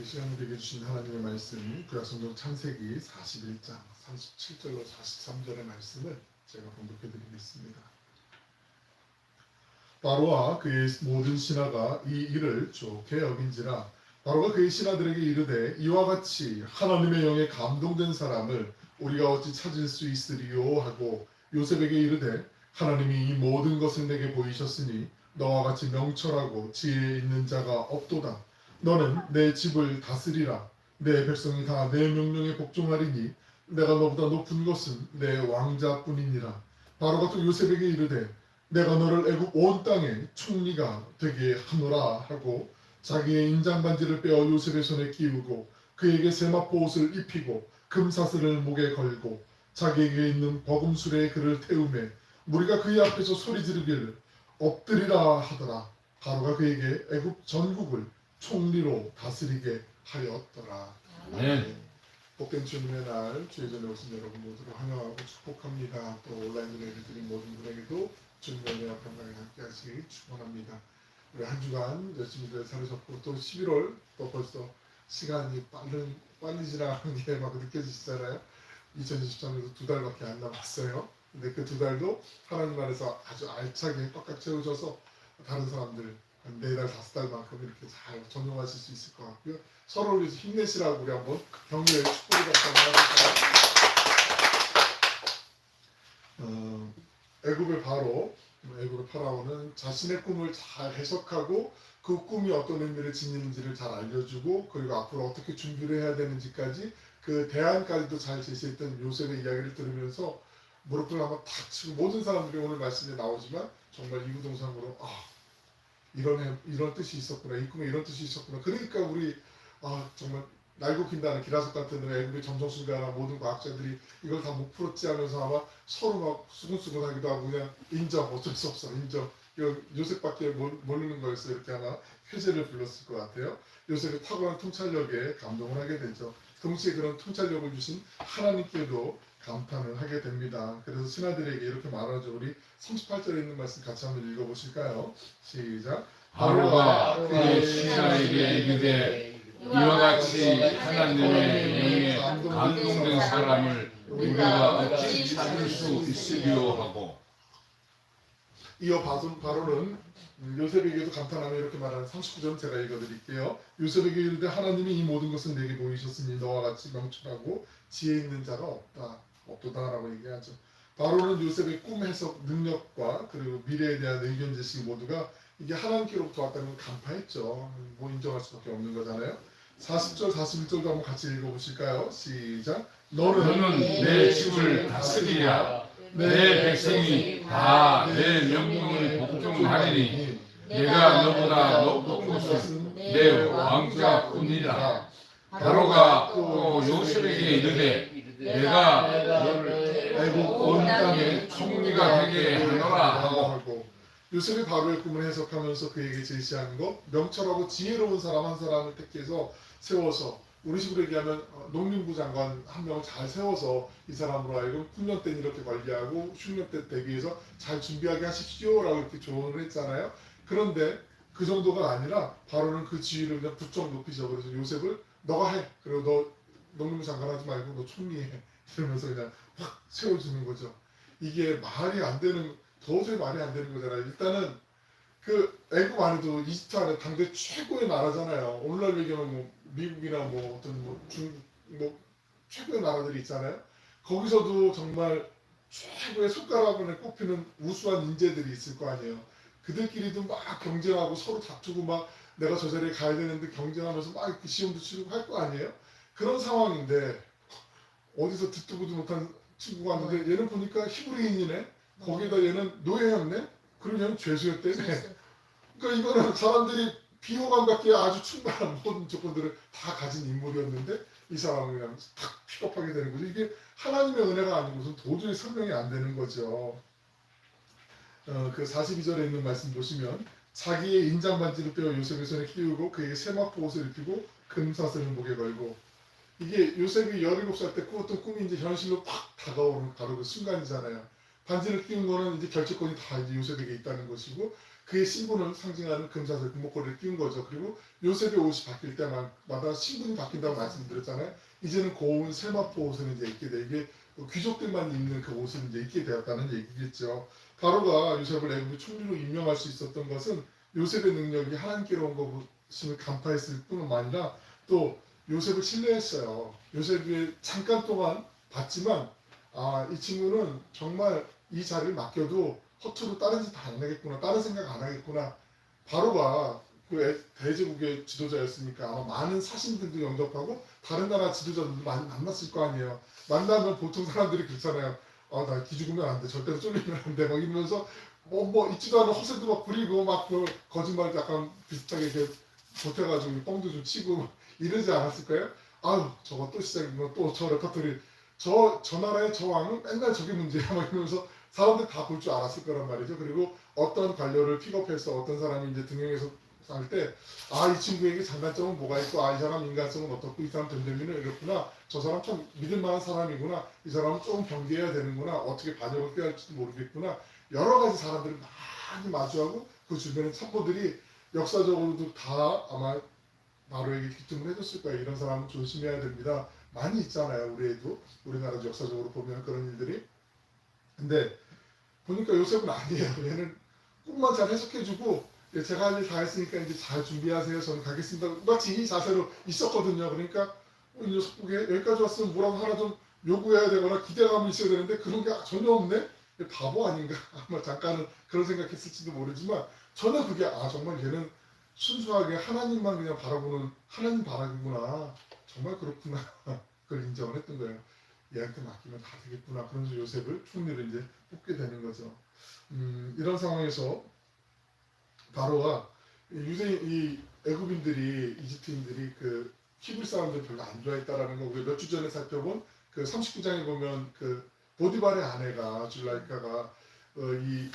이 시간 우리에게 주신 하나님의 말씀 구약성경 창세기 41장 37절로 43절의 말씀을 제가 봉독해 드리겠습니다. 바로와 그의 모든 신하가 이 일을 좋게 여긴지라 바로가 그의 신하들에게 이르되 이와 같이 하나님의 영에 감동된 사람을 우리가 어찌 찾을 수 있으리요 하고 요셉에게 이르되 하나님이 이 모든 것을 내게 보이셨으니 너와 같이 명철하고 지혜 있는 자가 없도다. 너는 내 집을 다스리라. 내 백성이 다 내 명령에 복종하리니 내가 너보다 높은 것은 내 왕자뿐이니라. 바로가 또 요셉에게 이르되 내가 너를 애굽 온 땅의 총리가 되게 하노라 하고 자기의 인장반지를 빼어 요셉의 손에 끼우고 그에게 세마포 옷을 입히고 금사슬을 목에 걸고 자기에게 있는 버금술에 그를 태우매 무리가 그의 앞에서 소리 지르기를 엎드리라 하더라. 바로가 그에게 애굽 전국을 총리로 다스리게 하였더라. 아멘. 복된 주님의 날 주의 전에 오신 여러분 모두를 환영하고 축복합니다. 또 온라인으로 예배드린 모든 분에게도 주님의 은혜와 평강이 함께 하시길 축원합니다. 우리 한 주간 열심히들 살으셨고 또 11월 또 벌써 시간이 빨리 지나가는 게 막 느껴지시잖아요. 2023년도 2달밖에 안 남았어요. 근데 그 2달도 하나님 안에서 아주 알차게 꽉꽉 채우셔서 다른 사람들 4달, 5달만큼 이렇게 잘 전용하실 수 있을 것 같고요. 서로를 위해서 힘내시라고 우리 한번 격려의 축복을 한번 해볼까요? 애굽의 파라오는 자신의 꿈을 잘 해석하고 그 꿈이 어떤 의미를 지니는지를 잘 알려주고 그리고 앞으로 어떻게 준비를 해야 되는지까지 그 대안까지도 잘 제시했던 요셉의 이야기를 들으면서 무릎을 한번 탁 치고 모든 사람들이 오늘 말씀에 나오지만 정말 이구동성으로 이런 뜻이 있었구나. 이 꿈에 이런 뜻이 있었구나. 그러니까 우리 정말 날고 핀다는 기라석 같은 애굽의 점성술가나 모든 과학자들이 이걸 다 못 풀었지 하면서 아마 서로 막 수근수근하기도 하고 그냥 인정 어쩔 수 없어 인정 이거 요셉밖에 모르는 거였어 이렇게 아마 회제를 불렀을 것 같아요. 요셉의 탁월한 통찰력에 감동을 하게 되죠. 동시에 그런 통찰력을 주신 하나님께도 감탄을 하게 됩니다. 그래서 신하들에게 이렇게 말하죠. 우리 38절에 있는 말씀 같이 한번 읽어보실까요? 시작. 바로가 그의 신하에게 이르되 이와 같이 하나님의 영에 감동된 사람을 우리가 어찌 찾을 수 있으리요 하고 이어 바로는 요셉에게도 감탄하며 이렇게 말하는 39절 제가 읽어드릴게요. 요셉에게 이르되 하나님이 이 모든 것을 내게 보이셨으니 너와 같이 명철하고 지혜 있는 자가 없도다라고 얘기하죠. 바로는 요셉의 꿈 해석 능력과 그리고 미래에 대한 의견 제시 모두가 이게 하나님께로부터 왔다는 걸 간파했죠. 뭐 인정할 수밖에 없는 거잖아요. 40절 41절도 한번 같이 읽어보실까요? 시작. 너는 내 집을 다스리랴. 내 백성이 다 내 명령을 복종하리니 내가 너보다 높은 것은 내 왕자뿐이라. 바로가 또 요셉에게 이르되 내가 너를 애굽 온 땅의 총리가 되게 하노라 하고 요셉이 바로의 꿈을 해석하면서 그에게 제시한 것 명철하고 지혜로운 사람 한 사람을 택해서 세워서 우리 식으로 얘기하면 농림부 장관 한 명을 잘 세워서 이 사람으로 하여금 훈련 때는 이렇게 관리하고训련 때 대비해서 잘 준비하게 하십시오라고 이렇게 조언을 했잖아요. 그런데 그 정도가 아니라 바로는 그 지위를 그냥 부쩍 높이죠. 그래서 요셉을 너가 해. 그리고 너 농림부 장관 하지 말고 너 총리해. 이러면서 그냥 확 세워주는 거죠. 이게 말이 안 되는 도저히 말이 안 되는 거잖아요. 일단은 그 애굽 안에도 이집트 안에 당대 최고의 나라잖아요. 오늘날 얘기하면 뭐 미국이나 뭐 어떤 최고의 나라들이 있잖아요. 거기서도 정말 최고의 손가락을 꼽히는 우수한 인재들이 있을 거 아니에요. 그들끼리도 막 경쟁하고 서로 다투고 막 내가 저 자리에 가야 되는데 경쟁하면서 막 이렇게 시험도 치르고 할 거 아니에요. 그런 상황인데 어디서 듣도 보도 못한 친구가 왔는데 얘는 보니까 히브리인이네. 거기에다 얘는 노예였네. 그리고 얘는 죄수였대네. 그러니까 이거는 사람들이 비호감 갖기에 아주 충분한 모든 조건들을 다 가진 인물이었는데 이 사람은 그냥 탁 픽업하게 되는 거죠. 이게 하나님의 은혜가 아니고선 도저히 설명이 안 되는 거죠. 그 42절에 있는 말씀 보시면 자기의 인장반지를 빼어 요셉의 손에 끼우고 그에게 세마포 옷을 입히고 금사슬을 목에 걸고 이게 요셉이 17살 때 꾸었던 꿈이 이제 현실로 팍 다가오는 바로 그 순간이잖아요. 반지를 끼운 거는 이제 결정권이 다 이제 요셉에게 있다는 것이고 그의 신분을 상징하는 금사슬 금목걸이를 끼운 거죠. 그리고 요셉의 옷이 바뀔 때마다 신분이 바뀐다고 말씀드렸잖아요. 이제는 고운 세마포 옷을 이제 입게 돼. 이게 귀족들만 입는 그 옷을 이제 입게 되었다는 얘기겠죠. 바로가 요셉을 애굽의 총리로 임명할 수 있었던 것은 요셉의 능력이 하나님께로 온 것임을 간파했을 뿐만 아니라 또 요셉을 신뢰했어요. 요셉이 잠깐 동안 봤지만 이 친구는 정말 이 자리를 맡겨도 허투루 다른 짓 안 하겠구나, 다른 생각 안 하겠구나. 바로가 그 대제국의 지도자였으니까 아마 많은 사신들도 영접하고 다른 나라 지도자들도 많이 만났을 거 아니에요. 만나면 보통 사람들이 그렇잖아요. 나 기죽으면 안 돼, 절대로 쫄리면 안 돼, 막 이러면서 뭐 있지도 않은 허세도 막 부리고 막 그 거짓말 약간 비슷하게 이렇게 보태가지고 뻥도 좀 치고 이러지 않았을까요? 아유 저거 또 시작이구나, 또 저 레퍼토리, 저 나라의 저 왕은 맨날 저게 문제야 막 이러면서 사람들 다 볼 줄 알았을 거란 말이죠. 그리고 어떤 관료를 픽업해서 어떤 사람이 이제 등용해서 할 때 이 친구에게 장단점은 뭐가 있고 이 사람 인간성은 어떻고 이 사람 됨됨이는 이렇구나, 저 사람 참 믿을 만한 사람이구나, 이 사람은 조금 경계해야 되는구나, 어떻게 반역을 꾀야 할지도 모르겠구나, 여러 가지 사람들을 많이 마주하고 그 주변의 참모들이 역사적으로도 다 아마 바로에게 귀뜸을 해줬을 거예요. 이런 사람은 조심해야 됩니다. 많이 있잖아요. 우리나라 역사적으로 보면 그런 일들이. 근데 보니까 요셉은 아니에요. 얘는 꿈만 잘 해석해주고 제가 할 일 다 했으니까 이제 잘 준비하세요. 저는 가겠습니다. 마치 이 자세로 있었거든요. 그러니까 이 녀석 보게 여기까지 왔으면 뭐라도 하나 좀 요구해야 되거나 기대감이 있어야 되는데 그런 게 전혀 없네? 바보 아닌가? 아마 잠깐은 그런 생각했을지도 모르지만 저는 그게 정말 얘는 순수하게 하나님만 그냥 바라보는 하나님 바라기구나. 정말 그렇구나. 그걸 인정을 했던 거예요. 얘한테 맡기면 다 되겠구나. 그러면서 요셉을 총리로 이제 뽑게 되는 거죠. 이런 상황에서 바로가 이 애굽인들이 이집트인들이 그 히브리 사람들 별로 안 좋아했다라는 거 우리 몇 주 전에 살펴본 그 39장에 보면 그 보디발의 아내가 줄라이카가 이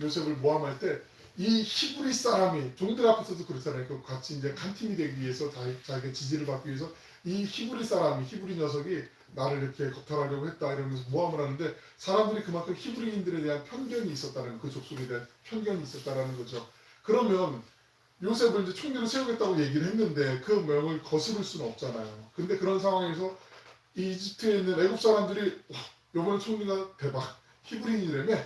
요셉을 모함할 때 이 히브리 사람이 종들 앞에서도 그렇잖아요. 그 같이 이제 한 팀이 되기 위해서 자기가 지지를 받기 위해서 이 히브리 녀석이 나를 이렇게 겁탈하려고 했다 이러면서 모함을 하는데 사람들이 그만큼 히브리인들에 대한 편견이 있었다는 그 족속에 대한 편견이 있었다라는 거죠. 그러면 요셉을 이제 총리로 세우겠다고 얘기를 했는데 그 명을 거스를 수는 없잖아요. 근데 그런 상황에서 이집트에 있는 애굽 사람들이 요번에 총리가 대박 히브리인이라며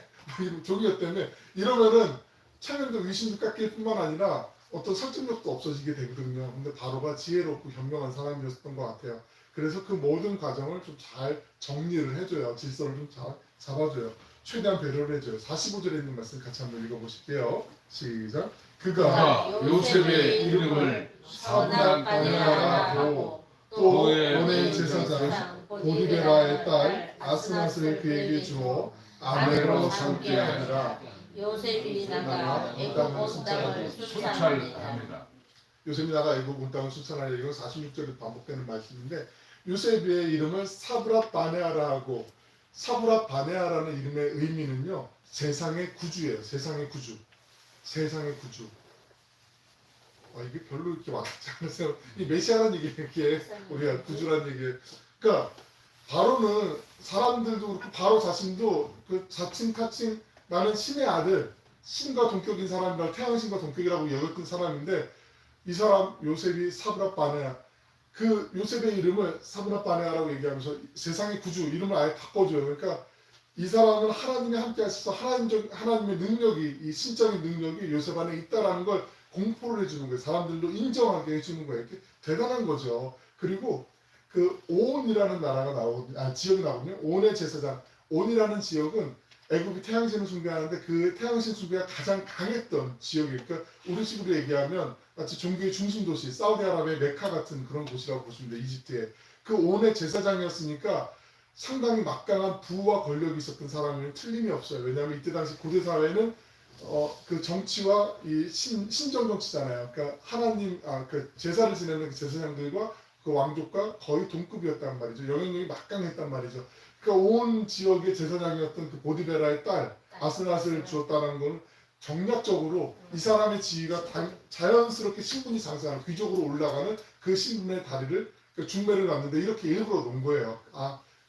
종이었다며 이러면은 차명도 의심도 깎일 뿐만 아니라 어떤 설득력도 없어지게 되거든요. 근데 바로가 지혜롭고 현명한 사람이었던 것 같아요. 그래서 그 모든 과정을 좀 잘 정리를 해줘요. 질서를 좀 잘 잡아줘요. 최대한 배려를 해줘요. 45절에 있는 말씀 같이 한번 읽어보실게요. 시작. 그가 요셉의 이름을 선한 바네아라고 또 그의 원의 제사장 보디베라의 딸 아스낫을 그에게 주어 아내로 삼게 하니라. 요셉이 나가 애굽 온 땅을 순찰합니다. 순찰합니다. 요셉이 나가 애굽 온 땅을 순찰하니 이건 46절에 반복되는 말씀인데 요셉의 이름을 사브랏 바네아라 하고 사브랏 바네아라는 이름의 의미는요 세상의 구주예요. 세상의 구주. 세상의 구주. 이게 별로 이렇게 와닿지 않으세요? 이 메시아라는 얘기 이렇게 우리가 구주라는 얘기. 그러니까 바로는 사람들도 그렇고 바로 자신도 그 자칭 타칭 나는 신의 아들, 신과 동격인 사람이라 태양신과 동격이라고 여겼던 사람인데 이 사람 요셉이 사브랏 바네아 그 요셉의 이름을 사브랏 바네아라고 얘기하면서 세상의 구주 이름을 아예 바꿔줘요. 그러니까 이 사람은 하나님이 함께 하셔서 하나님의 능력이 이 신적인 능력이 요셉 안에 있다라는 걸 공포를 해주는 거예요. 사람들도 인정하게 해주는 거예요. 이렇게 대단한 거죠. 그리고 그 온이라는 지역이 나오거든요. 온의 제사장. 온이라는 지역은 애굽이 태양신을 숭배하는데 그 태양신 숭배가 가장 강했던 지역이에요. 그러니까 우리 식으로 얘기하면 마치 종교의 중심 도시, 사우디아라비아의 메카 같은 그런 곳이라고 보시면 돼요. 이집트에. 그 온의 제사장이었으니까 상당히 막강한 부와 권력이 있었던 사람은 틀림이 없어요. 왜냐하면 이때 당시 고대 사회는 그 정치와 이 신정 정치잖아요. 그러니까 그 제사를 지내는 그 제사장들과 그 왕족과 거의 동급이었단 말이죠. 영향력이 막강했단 말이죠. 그러니까 온 지역의 제사장이었던 그 보디베라의 딸 아스낫을 주었다는 건 정략적으로 이 사람의 지위가 자연스럽게 신분이 상승하는 귀족으로 올라가는 그 신분의 다리를 중매를 놨는데 이렇게 일부러 놓은 거예요.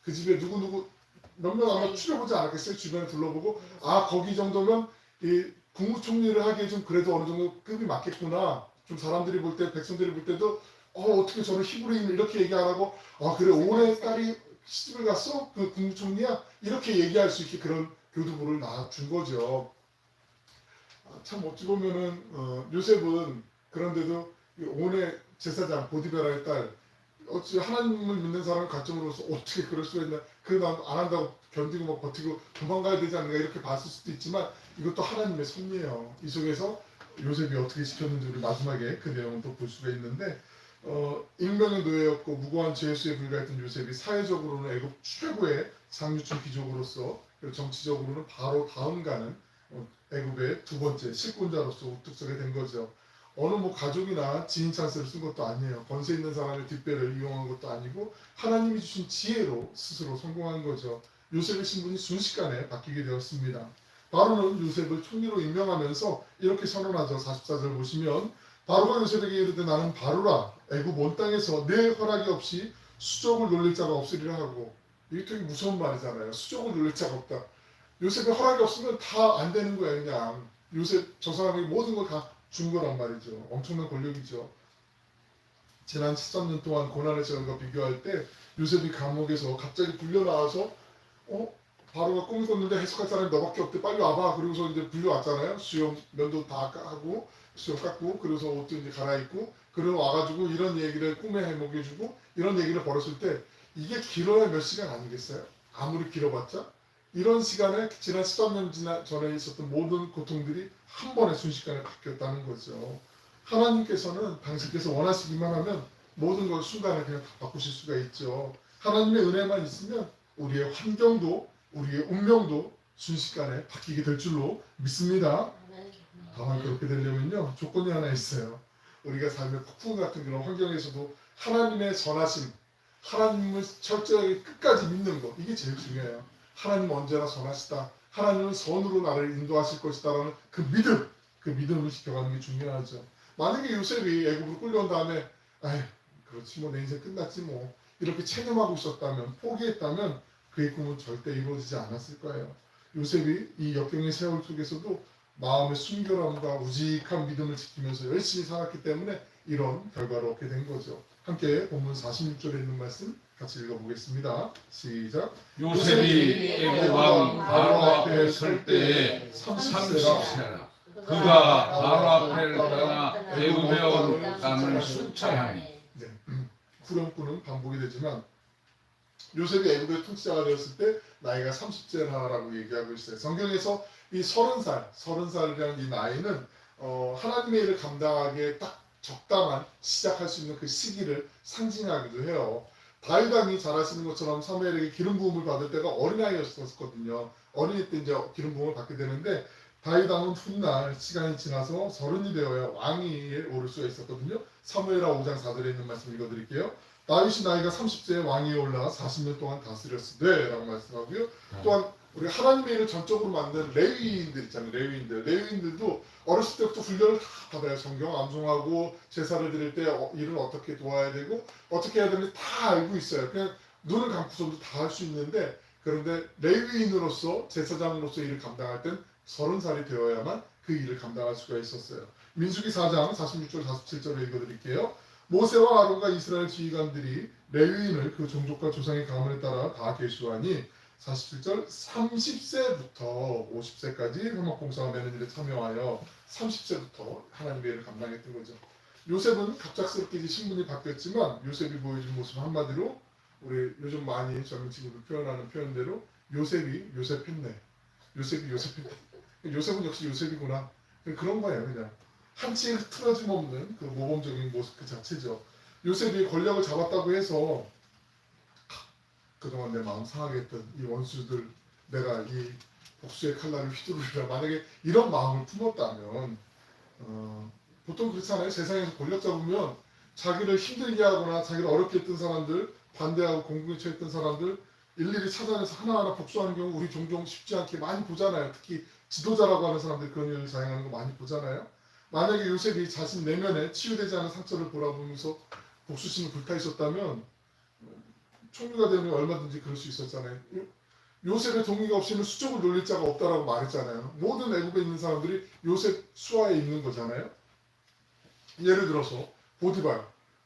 그 집에 누구 몇 명 아마 추려보지 않았겠어요. 주변에 둘러보고 거기 정도면 이 국무총리를 하기에 좀 그래도 어느 정도 급이 맞겠구나. 좀 사람들이 볼 때, 백성들이 볼 때도 어떻게 저는 히브리인을 이렇게 얘기 안 하고 그래 올해 딸이 시집을 갔어? 그 국무총리야? 이렇게 얘기할 수 있게 그런 교두보를 준 거죠. 참 어찌 보면은 요셉은 그런데도 온의 제사장 보디베라의 딸 어찌 하나님을 믿는 사람을 가정으로서 어떻게 그럴 수가 있나? 그래 난안 한다고 견디고 막 버티고 도망가야 되지 않는가 이렇게 봤을 수도 있지만 이것도 하나님의 섭리예요. 이 속에서 요셉이 어떻게 시켰는지 우리 마지막에 그 내용을 또 볼 수가 있는데 익명의 노예였고 무고한 죄수에 불과했던 요셉이 사회적으로는 애굽 최고의 상류층 귀족으로서 그리고 정치적으로는 바로 다음 가는 애굽의 두 번째 실권자로서 우뚝 서게 된 거죠. 어느 뭐 가족이나 지인 찬스를 쓴 것도 아니에요. 권세 있는 사람의 뒷배를 이용한 것도 아니고 하나님이 주신 지혜로 스스로 성공한 거죠. 요셉의 신분이 순식간에 바뀌게 되었습니다. 바로는 요셉을 총리로 임명하면서 이렇게 선언하죠. 44절 보시면 바로가 요셉에게 이르되 나는 바로라 애굽 온 땅에서 내 허락이 없이 수족을 놀릴 자가 없으리라 하고 이게 되게 무서운 말이잖아요. 수족을 놀릴 자가 없다. 요셉의 허락이 없으면 다 안 되는 거예요. 그냥 요셉 저 사람이 모든 걸 다 준 거란 말이죠. 엄청난 권력이죠. 지난 13년 동안 고난의 시간과 비교할 때 요셉이 감옥에서 갑자기 불려 나와서 바로가 꿈을 꿨는데 해석할 사람이 너밖에 없대 빨리 와봐 그러고서 이제 불려왔잖아요. 수염 면도 다 하고 수염 깎고 그래서 옷도 이제 갈아입고 그러고 와가지고 이런 얘기를 꿈에 해먹여주고 이런 얘기를 벌였을 때 이게 길어야 몇 시간 아니겠어요? 아무리 길어봤자 이런 시간에 지난 13년 전에 있었던 모든 고통들이 한 번에 순식간에 바뀌었다는 거죠. 하나님께서는 당신께서 원하시기만 하면 모든 걸 순간에 그냥 다 바꾸실 수가 있죠. 하나님의 은혜만 있으면 우리의 환경도 우리의 운명도 순식간에 바뀌게 될 줄로 믿습니다. 다만 그렇게 되려면요 조건이 하나 있어요. 우리가 삶의 폭풍 같은 그런 환경에서도 하나님의 선하심, 하나님을 철저하게 끝까지 믿는 것 이게 제일 중요해요. 하나님은 언제나 선하시다. 하나님은 선으로 나를 인도하실 것이다라는 그 믿음을 지켜가는 게 중요하죠. 만약에 요셉이 애굽으로 끌려온 다음에 그렇지 뭐 내 인생 끝났지 뭐 이렇게 체념하고 있었다면 포기했다면 그의 꿈은 절대 이루어지지 않았을 거예요. 요셉이 이 역경의 세월 속에서도 마음의 순결함과 우직한 믿음을 지키면서 열심히 살았기 때문에 이런 결과를 얻게 된 거죠. 함께 본문 46절에 있는 말씀 같이 읽어보겠습니다. 시작. 요셉이 애굽 왕 바로 앞에 설 때에 30세라. 그가 바로 앞에 떠나 애굽에 온 땅을 순찰하니. 네. 후렴구는 반복이 되지만 요셉이 애굽의 통치자가 되었을 때 나이가 30세라고 얘기하고 있어요. 성경에서 이 30살이라는 이 나이는 하나님의 일을 감당하기에 딱 적당한 시작할 수 있는 그 시기를 상징하기도 해요. 다윗 왕이 잘 아시는 것처럼 사무엘에게 기름 부음을 받을 때가 어린아이였었거든요. 어린이 때 이제 기름 부음을 받게 되는데 다윗 왕은 훗날 시간이 지나서 30이 되어야 왕위에 오를 수가 있었거든요. 사무엘하 5장 4절에 있는 말씀 읽어드릴게요. 다윗이 나이가 30세에 왕위에 올라 40년 동안 다스렸으되 라고 말씀하고요. 또한 우리 하나님의 일을 전적으로 만든 레위인들 있잖아요. 레위인들도 어렸을 때부터 훈련을 다 받아요. 성경 암송하고 제사를 드릴 때 일을 어떻게 도와야 되고 어떻게 해야 되는지 다 알고 있어요. 그냥 눈을 감고서도 다 할 수 있는데 그런데 레위인으로서 제사장으로서 일을 감당할 땐 30살이 되어야만 그 일을 감당할 수가 있었어요. 민수기 4장 46절 47절을 읽어드릴게요. 모세와 아론과 이스라엘 지휘관들이 레위인을 그 종족과 조상의 가문에 따라 다 계수하니 47절 30세부터 50세까지 회막봉사와 매는 일에 참여하여 30세부터 하나님의 일을 감당했던 거죠. 요셉은 갑작스럽게 신분이 바뀌었지만 요셉이 보여준 모습 한마디로 우리 요즘 많이 젊은 친구들 표현하는 표현대로 요셉이 요셉했네. 요셉은 역시 요셉이구나. 그런 거예요. 그냥 한치의 흐트러짐 없는 그 모범적인 모습 그 자체죠. 요셉이 권력을 잡았다고 해서 그동안 내 마음 상하게 했던 이 원수들 내가 이 복수의 칼날을 휘두르리라 만약에 이런 마음을 품었다면 보통 그렇잖아요. 세상에서 권력 잡으면 자기를 힘들게 하거나 자기를 어렵게 했던 사람들 반대하고 공공에 처했던 사람들 일일이 찾아내서 하나하나 복수하는 경우 우리 종종 쉽지 않게 많이 보잖아요. 특히 지도자라고 하는 사람들이 그런 일을 자행하는 거 많이 보잖아요. 만약에 요셉이 자신 내면에 치유되지 않은 상처를 보라보면서 복수심을 불타 있었다면 총리가 되면 얼마든지 그럴 수 있었잖아요. 요셉의 동의가 없이는 수족을 놀릴 자가 없다라고 말했잖아요. 모든 애국에 있는 사람들이 요셉 수하에 있는 거잖아요. 예를 들어서 보디발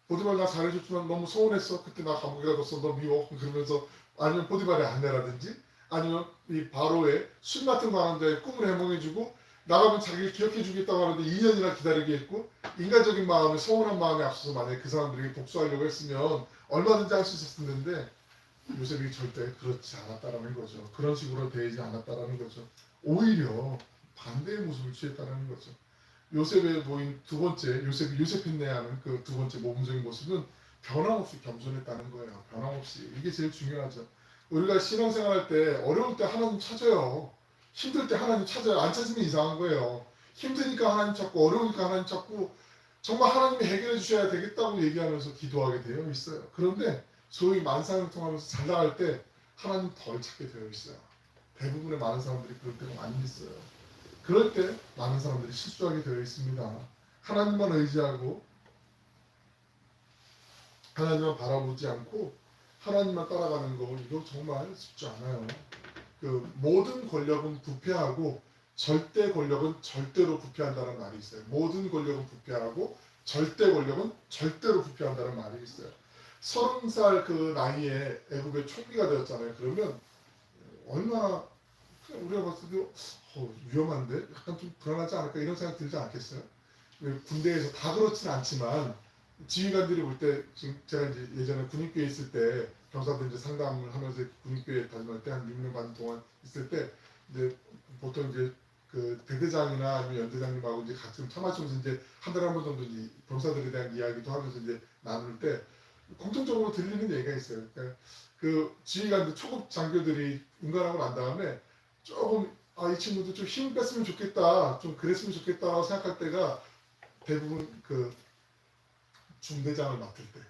나 잘해줬지만 너무 서운했어. 그때 나 감옥에 가뒀어. 너 미워. 그러면서 아니면 보디발의 아내라든지 아니면 이 바로의 술 맡은 관원자의 꿈을 해몽해주고 나가면 자기를 기억해주겠다고 하는데 2년이나 기다리게 했고 인간적인 마음에 서운한 마음에 앞서서 만약에 그 사람들에게 복수하려고 했으면 얼마든지 할 수 있었을 텐데 요셉이 절대 그렇지 않았다라는 거죠. 그런 식으로 대하지 않았다라는 거죠. 오히려 반대의 모습을 취했다라는 거죠. 요셉의 모인 두 번째 요셉인네하는 그 두 번째 모범적인 모습은 변함없이 겸손했다는 거예요. 변함없이 이게 제일 중요하죠. 우리가 신앙생활할 때 어려울 때 하나님 찾아요. 힘들 때 하나님 찾아요. 안 찾으면 이상한 거예요. 힘드니까 하나님 찾고 어려우니까 하나님 찾고 정말 하나님이 해결해 주셔야 되겠다고 얘기하면서 기도하게 되어 있어요. 그런데 소위 만상을 통하면서 잘 나갈 때 하나님 덜 찾게 되어 있어요. 대부분의 많은 사람들이 그럴 때가 많이 있어요. 그럴 때 많은 사람들이 실수하게 되어 있습니다. 하나님만 의지하고 하나님만 바라보지 않고 하나님만 따라가는 거 이거 정말 쉽지 않아요. 그 모든 권력은 부패하고 절대 권력은 절대로 부패한다는 말이 있어요. 모든 권력은 부패하고 절대 권력은 절대로 부패한다는 말이 있어요. 30살 그 나이에 애국의 총리가 되었잖아요. 그러면 얼마나 우리가 봤을 때 위험한데 약간 좀 불안하지 않을까 이런 생각 들지 않겠어요? 군대에서 다 그렇지는 않지만 지휘관들이 볼 때 지금 제가 이제 예전에 군인교회 있을 때 병사들 이제 상담을 하면서 군인교회 다닐 때 한 6년 반 동안 있을 때 이제 보통 이제 그 대대장이나 아니면 연대장님하고 이제 가끔 차 마시면서 이제 한 달에 한 번 정도 이 병사들에 대한 이야기도 하면서 이제 나눌 때 공통적으로 들리는 얘기가 있어요. 그러니까 그 지휘관들 초급 장교들이 운관하고 난 다음에 조금 이 친구도 좀 힘 뺐으면 좋겠다, 좀 그랬으면 좋겠다라고 생각할 때가 대부분 그 중대장을 맡을 때,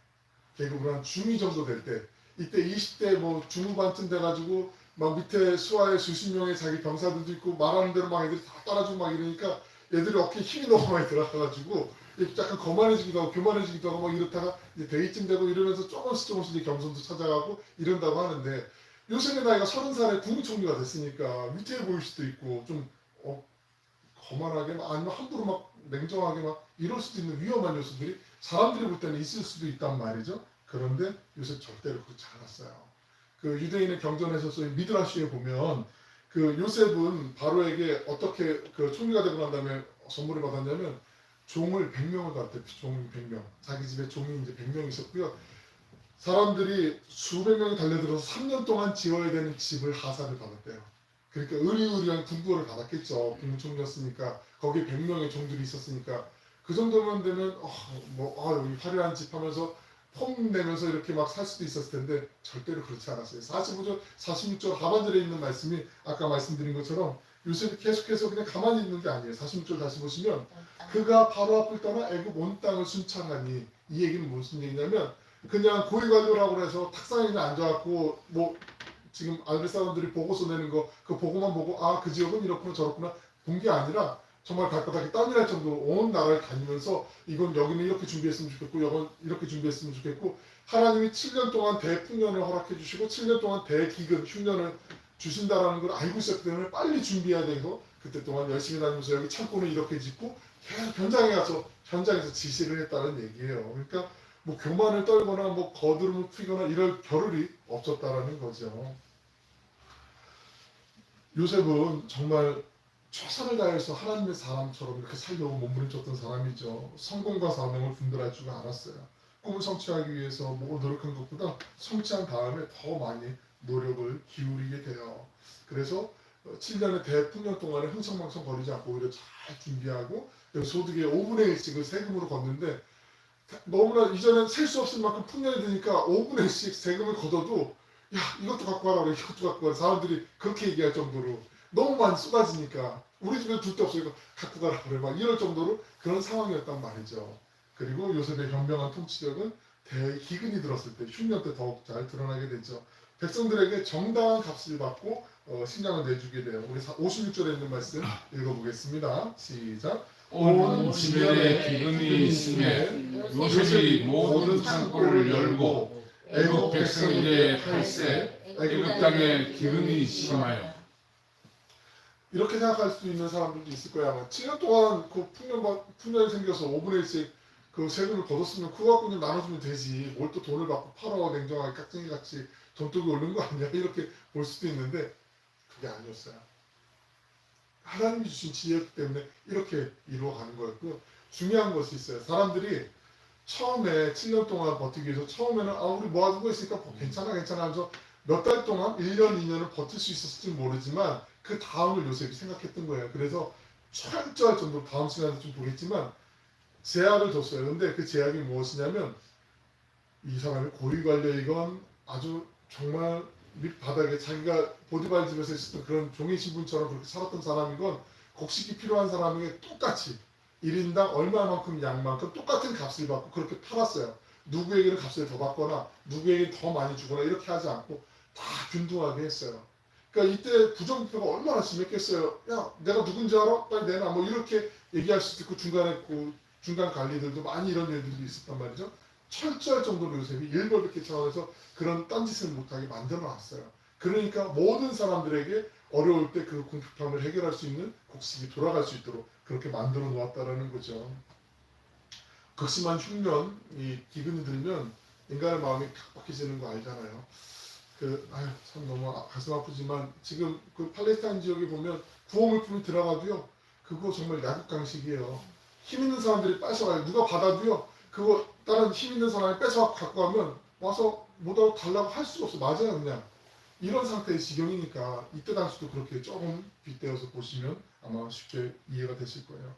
계급으로 한 중위 정도 될 때, 이때 20대 뭐 중후반쯤 돼가지고 막 밑에 수하에 수십 명의 자기 병사들도 있고 말하는 대로 막 애들이 다 따라주고 막 이러니까 애들이 어깨에 힘이 너무 많이 들어가가지고 약간 거만해지기도 하고 교만해지기도 하고 막 이렇다가 이제 대위쯤 되고 이러면서 조금씩 이제 겸손도 찾아가고 이런다고 하는데 요셉의 나이가 30살에 국무총리가 됐으니까 위태해 보일 수도 있고 좀 거만하게 아니면 함부로 막 냉정하게 막 이럴 수도 있는 위험한 요소들이 사람들이 볼 때는 있을 수도 있단 말이죠. 그런데 요셉 절대로 그렇지 않았어요. 그 유대인의 경전에서 소위 미드라시에 보면 그 요셉은 바로에게 어떻게 그 총리가 되고 난 다음에 선물을 받았냐면 종을 100명을 받았대요. 종 100명. 자기 집에 종이 이제 100명 있었고요. 사람들이 수백 명이 달려들어서 3년 동안 지어야 되는 집을 하사를 받았대요. 그러니까 의리의리한 군부를 받았겠죠. 국무총리였으니까 거기에 100명의 종들이 있었으니까 그 정도만 되면 여기 화려한 집 하면서 폼 내면서 이렇게 막 살 수도 있었을 텐데 절대로 그렇지 않았어요. 45절, 46절 하반절에 있는 말씀이 아까 말씀드린 것처럼 요셉이 계속해서 그냥 가만히 있는 게 아니에요. 46절 다시 보시면 그가 바로 앞을 떠나 애굽 온 땅을 순창하니 이 얘기는 무슨 얘기냐면 그냥 고위관료라고 해서 탁상에 그냥 앉아갖고 뭐 지금 아들 사람들이 보고서 내는 거 그 보고만 보고 그 지역은 이렇구나 저렇구나 본 게 아니라 정말 발바닥에 땀이 날 정도로 온 나라를 다니면서 이건 여기는 이렇게 준비했으면 좋겠고 이건 이렇게 준비했으면 좋겠고 하나님이 7년 동안 대풍년을 허락해 주시고 7년 동안 대기근 흉년을 주신다라는 걸 알고 있었기 때문에 빨리 준비해야 돼서 그때 동안 열심히 다니면서 여기 창고는 이렇게 짓고 계속 현장에서 지시를 했다는 얘기예요. 그러니까 뭐 교만을 떨거나 뭐 거드름을 피거나 이럴 겨를이 없었다라는 거죠. 요셉은 정말 최선을 다해서 하나님의 사람처럼 이렇게 살려고 몸부림쳤던 사람이죠. 성공과 사명을 분별할 줄 알았어요. 꿈을 성취하기 위해서 뭐 노력한 것보다 성취한 다음에 더 많이 노력을 기울이게 돼요. 그래서 7년의 대풍년 동안에 흥청망청 거리지 않고 오히려 잘 준비하고 소득의 5분의 1씩을 세금으로 걷는데 너무나 이전엔 셀 수 없을 만큼 풍년이 되니까 5분의 1씩 세금을 걷어도 야 이것도 갖고 와라 그래 이것도 갖고 와라 사람들이 그렇게 얘기할 정도로 너무 많이 쏟아지니까 우리 집에 둘 데 없으니까 갖고 가라 그래 막 이럴 정도로 그런 상황이었단 말이죠. 그리고 요셉의 현명한 통치력은 대기근이 들었을 때 흉년 때 더욱 잘 드러나게 되죠. 백성들에게 정당한 값을 받고 식량을 내주게 돼요. 우리 56절에 있는 말씀 읽어보겠습니다. 시작. 온 지면에 기근이 있음에 요셉이 모든 창고를 열고 애국 백성에게 할세 애굽 땅에 기근이 심하여. 이렇게 생각할 수 있는 사람들도 있을 거야. 아마 7년 동안 그 풍년이 생겨서 5분의 1씩 그 세금을 걷었으면 그거 갖고 그냥 나눠주면 되지. 뭘 또 돈을 받고 팔아 냉정하게 깍쟁이 같이 돈독이 오른 거 아니야? 이렇게 볼 수도 있는데 그게 아니었어요. 하나님이 주신 지혜였기 때문에 이렇게 이루어가는 거였고요. 중요한 것이 있어요. 사람들이 처음에 7년 동안 버티기 위해서 처음에는 우리 모아두고 있으니까 괜찮아 하면서 몇 달 동안 1년, 2년을 버틸 수 있었을지 모르지만 그 다음을 요셉이 생각했던 거예요. 그래서 철저할 정도로 다음 시간에 좀 보겠지만 제약을 줬어요. 근데 그 제약이 무엇이냐면 이 사람이 고위관료이건 아주 정말 밑바닥에 자기가 보디발 집에서 있었던 그런 종이 신분처럼 그렇게 살았던 사람이건 곡식이 필요한 사람에게 똑같이 1인당 얼마만큼 양만큼 똑같은 값을 받고 그렇게 팔았어요. 누구에게는 값을 더 받거나 누구에게 더 많이 주거나 이렇게 하지 않고 다 균등하게 했어요. 그러니까 이때 부정부패가 얼마나 심했겠어요. 야, 내가 누군지 알아? 빨리 내놔. 뭐 이렇게 얘기할 수도 있고 중간에 그 중간 관리들도 많이 이런 일들도 있었단 말이죠. 철저할 정도로 요셉이 일벌백계 차원에서 그런 딴짓을 못하게 만들어놨어요. 그러니까 모든 사람들에게 어려울 때 그 궁핍함을 해결할 수 있는 곡식이 돌아갈 수 있도록 그렇게 만들어 놓았다라는 거죠. 극심한 흉년, 이 기근이 들면 인간의 마음이 각박해지는 거 알잖아요. 참 너무 가슴 아프지만 지금 그 팔레스타인 지역에 보면 구호물품이 들어가도요. 그거 정말 야국강식이에요. 힘 있는 사람들이 뺏어가요. 누가 받아도요. 그거 다른 힘 있는 사람이 뺏어 갖고 가면 와서 뭐라고 달라고 할 수가 없어. 맞아요, 그냥. 이런 상태의 지경이니까 이때 당시도 그렇게 조금 빗대어서 보시면 아마 쉽게 이해가 되실 거예요.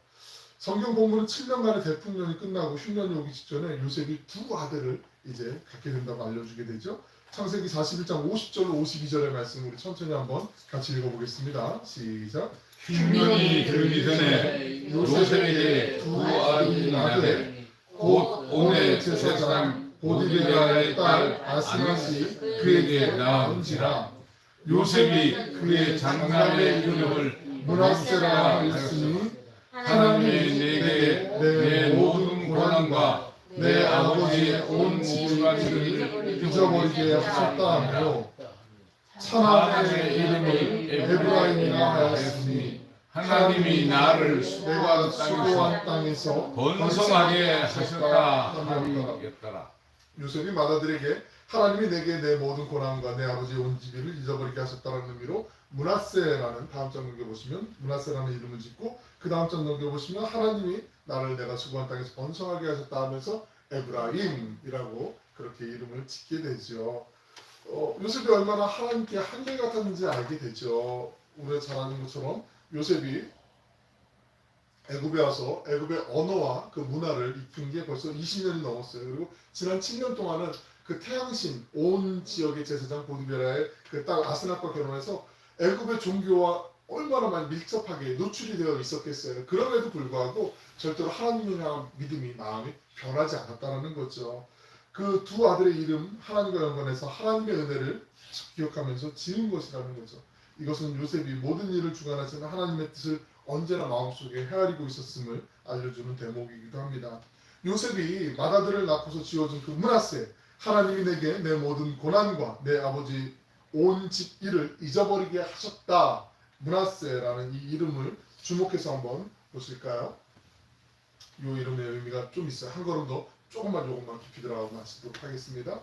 성경 본문은 7년간의 대풍년이 끝나고 흉년이 오기 직전에 요셉이 두 아들을 이제 갖게 된다고 알려주게 되죠. 창세기 41장 50절로 52절의 말씀 우리 천천히 한번 같이 읽어보겠습니다. 시작. 흉년이 들기 전에 요셉에게 두 아들이 나되 곧 온의 제사장 보디베라의 딸 아스낫이 그에게 낳은지라. 요셉이 그의 장남의 이름을 문하세라 하였으니 하나님이 내게 내 모든 고난과 내 아버지의 온 집안을 잊어버리게 하셨다 하며 차남의 이름을 에브라임이라 하였으니 하나님이 나를 수고한 땅에서 번성하게 하셨다 하였더라. 요셉이 맏아들에게 하나님이 내게 내 모든 고난과 내 아버지의 온 집을 잊어버리게 하셨다는 의미로 문하세라는 다음 장 넘겨보시면 문하세라는 이름을 짓고 그 다음 장 넘겨보시면 하나님이 나를 내가 수고한 땅에서 번성하게 하셨다 하면서 에브라임이라고 그렇게 이름을 짓게 되죠. 요셉이 얼마나 하나님께 한결 같았는지 알게 되죠. 우리가 잘 아는 것처럼 요셉이 애굽에 와서 애굽의 언어와 그 문화를 익힌 게 벌써 20년이 넘었어요. 그리고 지난 7년 동안은 그 태양신 온 지역의 제사장 보디베라의 그 딸 아스낫과 결혼해서 애굽의 종교와 얼마나 많이 밀접하게 노출이 되어 있었겠어요. 그럼에도 불구하고 절대로 하나님에 대한 믿음이 마음이 변하지 않았다는 거죠. 그 두 아들의 이름 하나님과 연관해서 하나님의 은혜를 기억하면서 지은 것이라는 거죠. 이것은 요셉이 모든 일을 주관하시는 하나님의 뜻을 언제나 마음속에 헤아리고 있었음을 알려주는 대목이기도 합니다. 요셉이 맏아들을 낳고서 지어준 그 문하세, 하나님이 내게 내 모든 고난과 내 아버지 온 집 일을 잊어버리게 하셨다. 문하세라는 이 이름을 주목해서 한번 보실까요? 이 이름의 의미가 좀 있어요. 한 걸음 더 조금만 깊이 들어가고 마치도록 하겠습니다.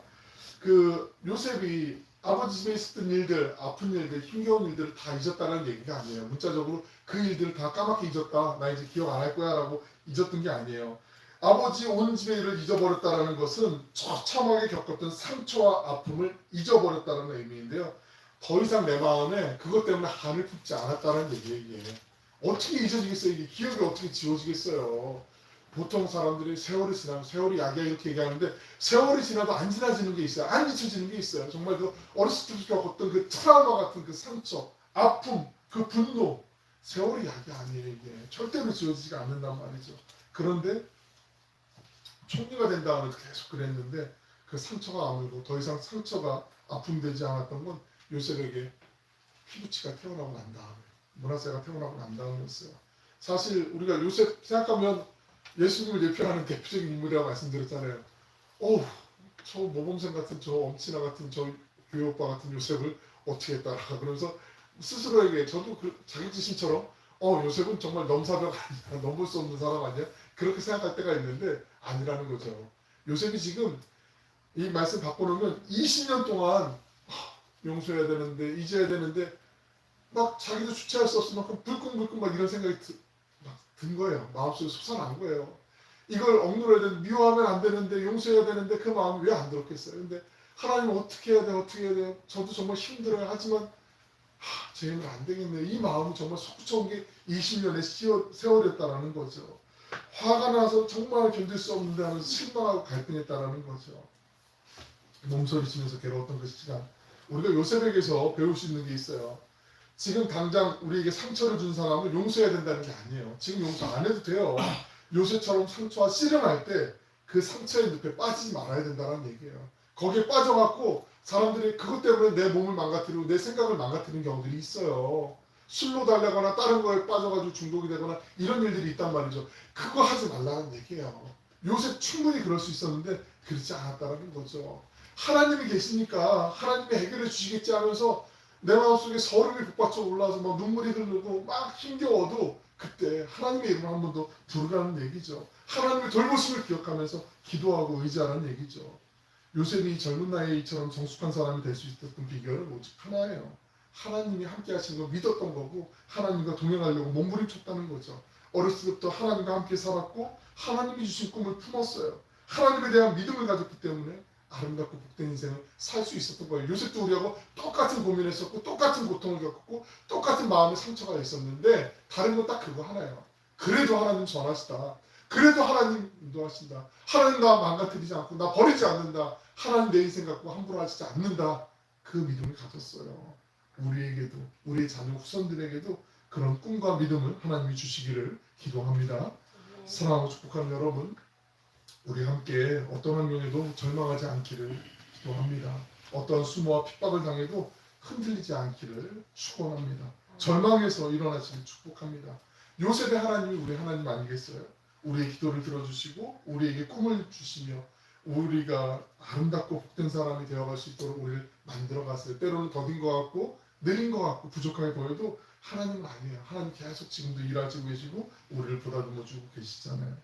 그 요셉이 아버지 집에 있었던 일들, 아픈 일들, 힘겨운 일들을 다 잊었다는 얘기가 아니에요. 문자적으로 그 일들을 다 까맣게 잊었다. 나 이제 기억 안 할 거야 라고 잊었던 게 아니에요. 아버지 온 집의 일을 잊어버렸다는 것은 처참하게 겪었던 상처와 아픔을 잊어버렸다는 의미인데요. 더 이상 내 마음에 그것 때문에 한을 품지 않았다는 얘기예요. 어떻게 잊어지겠어요? 이게 기억이 어떻게 지워지겠어요? 보통 사람들이 세월이 지나면 세월이 약이야 이렇게 얘기하는데 세월이 지나도 안 지나지는 게 있어요. 안 잊혀지는 게 있어요. 정말 그 어렸을 때 겪었던 그 트라우마 같은 그 상처, 아픔, 그 분노 세월이 약이 아니에요. 이게 절대로 지워지지가 않는단 말이죠. 그런데 총리가 된 다음에 계속 그랬는데 그 상처가 아물고 더 이상 상처가 아픔되지 않았던 건 요셉에게 피부치가 태어나고 난 다음에 문하세가 태어나고 난 다음이었어요. 사실 우리가 요셉 생각하면 예수님을 예표하는 대표적인 인물이라고 말씀드렸잖아요. 저 모범생 같은 저 엄친아 같은 저 교회 오빠 같은 요셉을 어떻게 했다라 그러면서 스스로에게 저도 자격지심처럼 요셉은 정말 넘사벽 아니야, 넘볼 수 없는 사람 아니야, 그렇게 생각할 때가 있는데 아니라는 거죠. 요셉이 지금 이 말씀 바꿔놓으면 20년 동안 용서해야 되는데 잊어야 되는데 막 자기도 주체할 수 없을 만큼 불끈불끈 막 이런 생각이 든 거예요. 마음속에 솟아난 거예요. 이걸 억눌러야 되는데, 미워하면 안 되는데, 용서해야 되는데 그 마음이 왜 안 들었겠어요. 근데 하나님 어떻게 해야 돼, 어떻게 해야 돼, 저도 정말 힘들어요. 하지만 제 힘은 안 되겠네. 이 마음은 정말 솟구쳐온 게 20년의 세월이었다라는 거죠. 화가 나서 정말 견딜 수 없는데 하면서 실망하고 갈등했다라는 거죠. 몸서리치면서 괴로웠던 그 시간, 우리가 요셉에게서 배울 수 있는 게 있어요. 지금 당장 우리에게 상처를 준 사람을 용서해야 된다는 게 아니에요. 지금 용서 안 해도 돼요. 요셉처럼 상처와 씨름할 때 그 상처의 늪에 빠지지 말아야 된다는 얘기예요. 거기에 빠져갖고 사람들이 그것 때문에 내 몸을 망가뜨리고 내 생각을 망가뜨리는 경우들이 있어요. 술로 달래거나 다른 거에 빠져가지고 중독이 되거나 이런 일들이 있단 말이죠. 그거 하지 말라는 얘기예요. 요셉 충분히 그럴 수 있었는데 그렇지 않았다는 거죠. 하나님이 계시니까 하나님이 해결해 주시겠지 하면서 내 마음속에 서름이 북받쳐 올라와서 막 눈물이 흐르고 막 힘겨워도 그때 하나님의 이름을 한 번 더 부르라는 얘기죠. 하나님의 돌보심을 기억하면서 기도하고 의지하라는 얘기죠. 요셉이 젊은 나이에 이처럼 정숙한 사람이 될 수 있었던 비결은 오직 하나예요. 하나님이 함께 하신 걸 믿었던 거고 하나님과 동행하려고 몸부림쳤다는 거죠. 어렸을 때부터 하나님과 함께 살았고 하나님이 주신 꿈을 품었어요. 하나님에 대한 믿음을 가졌기 때문에 아름답고 복된 인생을 살 수 있었던 거예요. 요셉도 우리하고 똑같은 고민을 했었고 똑같은 고통을 겪었고 똑같은 마음의 상처가 있었는데 다른 건 딱 그거 하나예요. 그래도 하나님 전하시다. 그래도 하나님 인도하신다. 하나님 나 망가뜨리지 않고 나 버리지 않는다. 하나님 내 인생 갖고 함부로 하시지 않는다. 그 믿음을 가졌어요. 우리에게도 우리의 자녀 후손들에게도 그런 꿈과 믿음을 하나님이 주시기를 기도합니다. 사랑하고 축복하는 여러분, 우리 함께 어떤 환경에도 절망하지 않기를 기도합니다. 어떤 수모와 핍박을 당해도 흔들리지 않기를 축원합니다. 절망에서 일어나시길 축복합니다. 요셉의 하나님이 우리 하나님 아니겠어요? 우리의 기도를 들어주시고 우리에게 꿈을 주시며 우리가 아름답고 복된 사람이 되어갈 수 있도록 우리를 만들어갔어요. 때로는 더딘 것 같고 느린 것 같고 부족하게 보여도 하나님은 아니에요. 하나님 계속 지금도 일하시고 계시고 우리를 보다듬어주고 계시잖아요.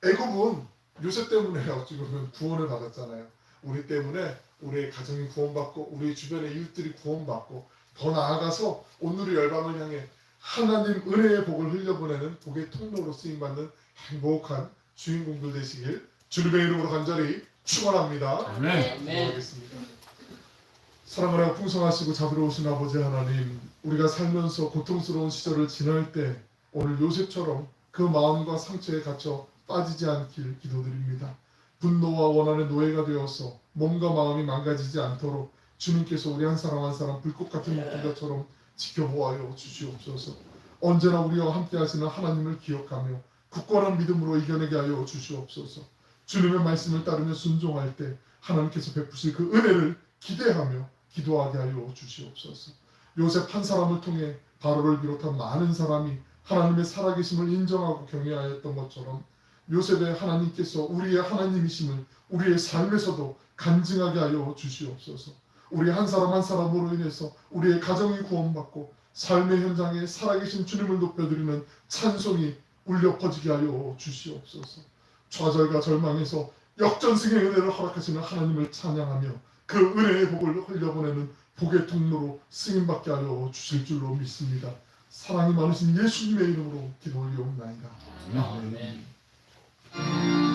애굽은 요셉 때문에 어찌 보면 구원을 받았잖아요. 우리 때문에 우리의 가정이 구원받고 우리 주변의 이웃들이 구원받고 더 나아가서 오늘의 열방을 향해 하나님 은혜의 복을 흘려보내는 복의 통로로 쓰임받는 행복한 주인공들 되시길 주님의 이름으로 간절히 축원합니다. 아멘. 기도하겠습니다. 사랑을 하고 풍성하시고 자비로우신 아버지 하나님, 우리가 살면서 고통스러운 시절을 지날 때 오늘 요셉처럼 그 마음과 상처에 갇혀 빠지지 않길 기도드립니다. 분노와 원한의 노예가 되어서 몸과 마음이 망가지지 않도록 주님께서 우리 한 사람 한 사람 불꽃 같은 목동자처럼 지켜보아요 주시옵소서. 언제나 우리와 함께 하시는 하나님을 기억하며 굳건한 믿음으로 이겨내게 하여 주시옵소서. 주님의 말씀을 따르며 순종할 때 하나님께서 베푸실 그 은혜를 기대하며 기도하게 하여 주시옵소서. 요셉 한 사람을 통해 바로를 비롯한 많은 사람이 하나님의 살아계심을 인정하고 경외하였던 것처럼 요셉의 하나님께서 우리의 하나님이심을 우리의 삶에서도 간증하게 하여 주시옵소서. 우리 한 사람 한 사람으로 인해서 우리의 가정이 구원받고 삶의 현장에 살아계신 주님을 높여드리는 찬송이 울려 퍼지게 하여 주시옵소서. 좌절과 절망에서 역전승의 은혜를 허락하시는 하나님을 찬양하며 그 은혜의 복을 흘려보내는 복의 통로로 쓰임받게 하여 주실 줄로 믿습니다. 사랑이 많으신 예수님의 이름으로 기도 올리옵나이다. 아멘. 아멘.